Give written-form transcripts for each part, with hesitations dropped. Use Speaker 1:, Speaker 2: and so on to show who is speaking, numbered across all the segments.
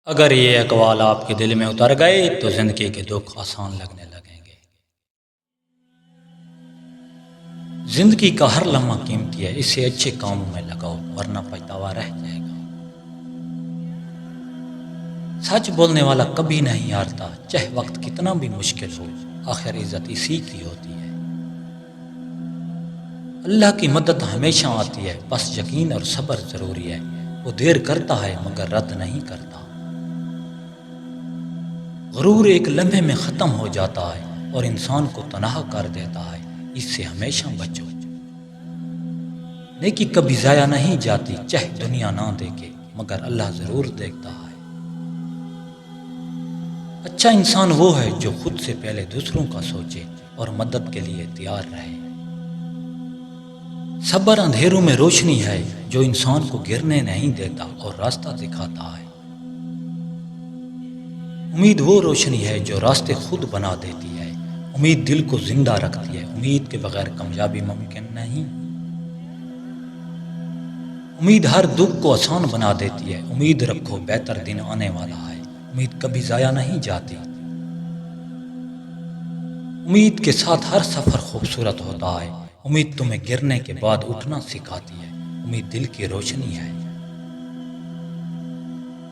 Speaker 1: اگر یہ اقوال آپ کے دل میں اتر گئے تو زندگی کے دکھ آسان لگنے لگیں گے۔ زندگی کا ہر لمحہ قیمتی ہے، اسے اچھے کاموں میں لگاؤ ورنہ پچھتاوا رہ جائے گا۔ سچ بولنے والا کبھی نہیں ہارتا، چاہے وقت کتنا بھی مشکل ہو، آخر عزت اسی کی ہوتی ہے۔ اللہ کی مدد ہمیشہ آتی ہے، بس یقین اور صبر ضروری ہے۔ وہ دیر کرتا ہے مگر رد نہیں کرتا۔ غرور ایک لمحے میں ختم ہو جاتا ہے اور انسان کو تنہا کر دیتا ہے، اس سے ہمیشہ بچو۔ نیکی کبھی ضائع نہیں جاتی، چاہے دنیا نہ دیکھے مگر اللہ ضرور دیکھتا ہے۔ اچھا انسان وہ ہے جو خود سے پہلے دوسروں کا سوچے اور مدد کے لیے تیار رہے۔ صبر اندھیروں میں روشنی ہے جو انسان کو گرنے نہیں دیتا اور راستہ دکھاتا ہے۔ امید وہ روشنی ہے جو راستے خود بنا دیتی ہے۔ امید دل کو زندہ رکھتی ہے، امید کے بغیر کامیابی ممکن نہیں۔ امید ہر دکھ کو آسان بنا دیتی ہے، امید رکھو بہتر دن آنے والا ہے۔ امید کبھی ضائع نہیں جاتی۔ امید کے ساتھ ہر سفر خوبصورت ہوتا ہے، امید تمہیں گرنے کے بعد اٹھنا سکھاتی ہے۔ امید دل کی روشنی ہے۔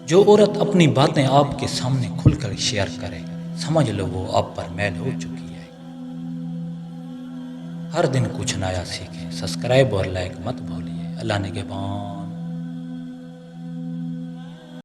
Speaker 1: جو عورت اپنی باتیں آپ کے سامنے کھل کر شیئر کرے، سمجھ لو وہ آپ پر میل ہو چکی ہے۔ ہر دن کچھ نیا سیکھیں، سبسکرائب اور لائک مت بھولیے۔ اللہ نگہبان۔